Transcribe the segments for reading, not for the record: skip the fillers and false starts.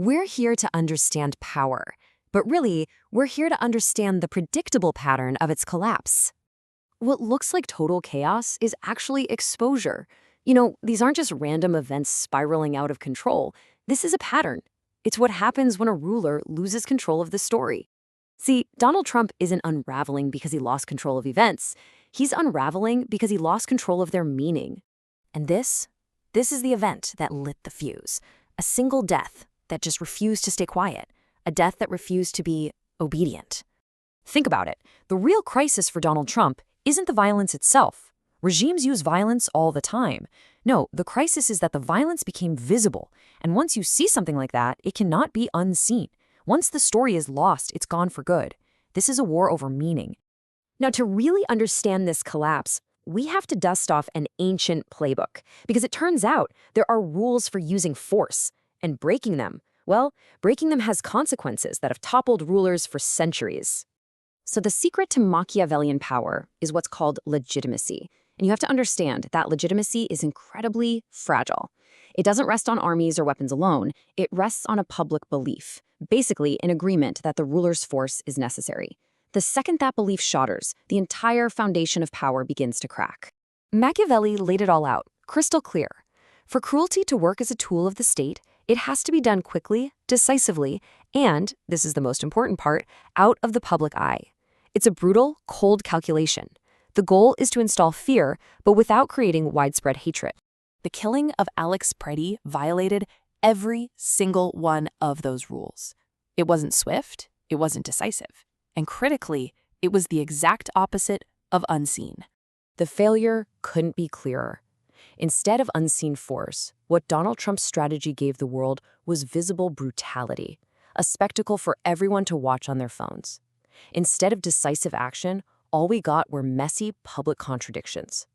We're here to understand power, but really, we're here to understand the predictable pattern of its collapse. What looks like total chaos is actually exposure. These aren't just random events spiraling out of control. This is a pattern. It's what happens when a ruler loses control of the story. See, Donald Trump isn't unraveling because he lost control of events. He's unraveling because he lost control of their meaning. And this is the event that lit the fuse. A single death that just refused to stay quiet. A death that refused to be obedient. Think about it. The real crisis for Donald Trump isn't the violence itself. Regimes use violence all the time. No, the crisis is that the violence became visible. And once you see something like that, it cannot be unseen. Once the story is lost, it's gone for good. This is a war over meaning. Now, to really understand this collapse, we have to dust off an ancient playbook, because it turns out there are rules for using force, and breaking them, well, breaking them has consequences that have toppled rulers for centuries. So the secret to Machiavellian power is what's called legitimacy. And you have to understand that legitimacy is incredibly fragile. It doesn't rest on armies or weapons alone. It rests on a public belief, basically an agreement that the ruler's force is necessary. The second that belief shatters, the entire foundation of power begins to crack. Machiavelli laid it all out, crystal clear. For cruelty to work as a tool of the state, it has to be done quickly, decisively, and, this is the most important part, out of the public eye. It's a brutal, cold calculation. The goal is to install fear, but without creating widespread hatred. The killing of Alex Pretti violated every single one of those rules. It wasn't swift, it wasn't decisive, and critically, it was the exact opposite of unseen. The failure couldn't be clearer. Instead of unseen force, what Donald Trump's strategy gave the world was visible brutality, a spectacle for everyone to watch on their phones. Instead of decisive action, all we got were messy public contradictions.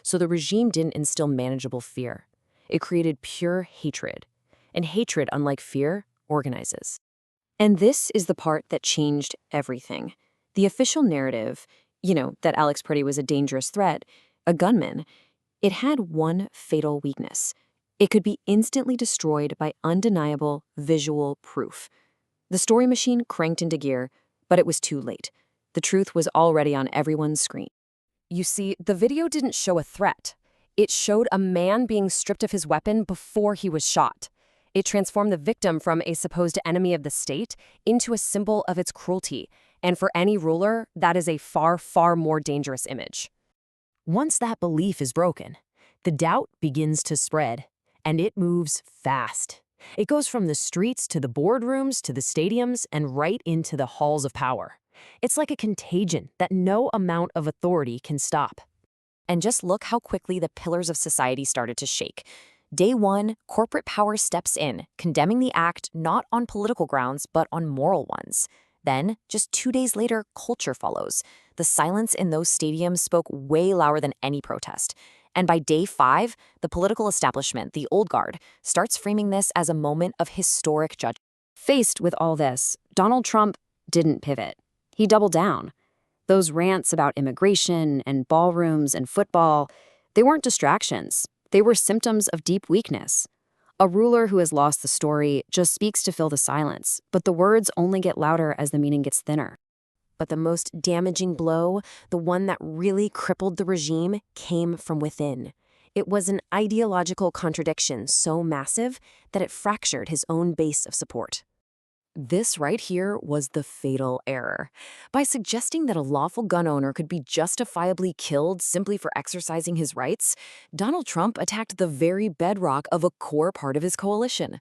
So the regime didn't instill manageable fear. It created pure hatred. And hatred, unlike fear, organizes. And this is the part that changed everything. The official narrative, that Alex Pretti was a dangerous threat, a gunman, it had one fatal weakness. It could be instantly destroyed by undeniable visual proof. The story machine cranked into gear, but it was too late. The truth was already on everyone's screen. You see, the video didn't show a threat. It showed a man being stripped of his weapon before he was shot. It transformed the victim from a supposed enemy of the state into a symbol of its cruelty. And for any ruler, that is a far, far more dangerous image. Once that belief is broken, the doubt begins to spread, and it moves fast. It goes from the streets to the boardrooms to the stadiums and right into the halls of power. It's like a contagion that no amount of authority can stop. And just look how quickly the pillars of society started to shake. Day one, corporate power steps in, condemning the act not on political grounds but on moral ones. Then, just 2 days later, culture follows. The silence in those stadiums spoke way louder than any protest. And by day 5, the political establishment, the old guard, starts framing this as a moment of historic judgment. Faced with all this, Donald Trump didn't pivot. He doubled down. Those rants about immigration and ballrooms and football, they weren't distractions. They were symptoms of deep weakness. A ruler who has lost the story just speaks to fill the silence, but the words only get louder as the meaning gets thinner. But the most damaging blow, the one that really crippled the regime, came from within. It was an ideological contradiction so massive that it fractured his own base of support. This right here was the fatal error. By suggesting that a lawful gun owner could be justifiably killed simply for exercising his rights, Donald Trump attacked the very bedrock of a core part of his coalition.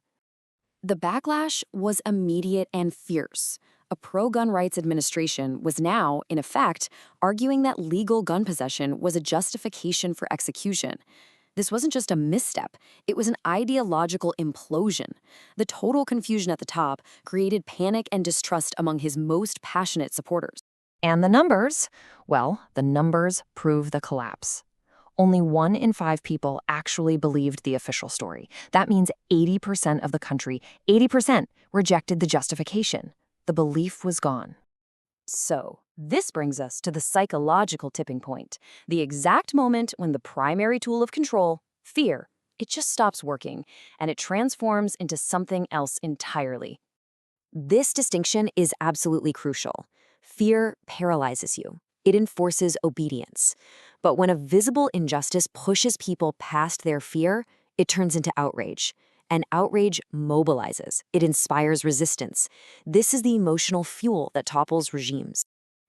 The backlash was immediate and fierce. A pro-gun rights administration was now, in effect, arguing that legal gun possession was a justification for execution. This wasn't just a misstep, it was an ideological implosion. The total confusion at the top created panic and distrust among his most passionate supporters. And the numbers? Well, the numbers prove the collapse. Only 1 in 5 people actually believed the official story. That means 80% of the country, 80%, rejected the justification. The belief was gone. So, this brings us to the psychological tipping point, the exact moment when the primary tool of control, fear, it just stops working, and it transforms into something else entirely. This distinction is absolutely crucial. Fear paralyzes you. It enforces obedience. But when a visible injustice pushes people past their fear, it turns into outrage. And outrage mobilizes. It inspires resistance. This is the emotional fuel that topples regimes.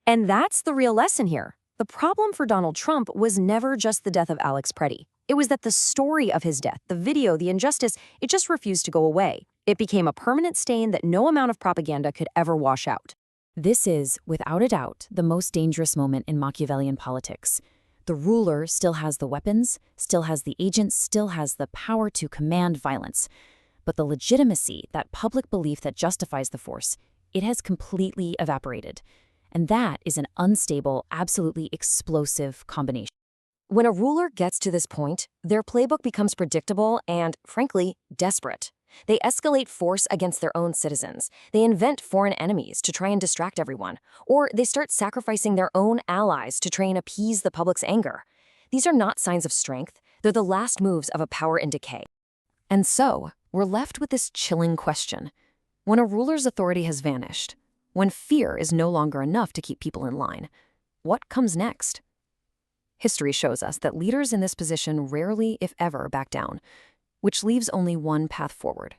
And that's the real lesson here. The problem for Donald Trump was never just the death of Alex Pretti. It was that the story of his death, the video, the injustice, it just refused to go away. It became a permanent stain that no amount of propaganda could ever wash out. This is, without a doubt, the most dangerous moment in Machiavellian politics. The ruler still has the weapons, still has the agents, still has the power to command violence. But the legitimacy, that public belief that justifies the force, it has completely evaporated. And that is an unstable, absolutely explosive combination. When a ruler gets to this point, their playbook becomes predictable and, frankly, desperate. They escalate force against their own citizens. They invent foreign enemies to try and distract everyone. Or they start sacrificing their own allies to try and appease the public's anger. These are not signs of strength. They're the last moves of a power in decay. And so, we're left with this chilling question. When a ruler's authority has vanished, when fear is no longer enough to keep people in line, what comes next? History shows us that leaders in this position rarely, if ever, back down, which leaves only one path forward: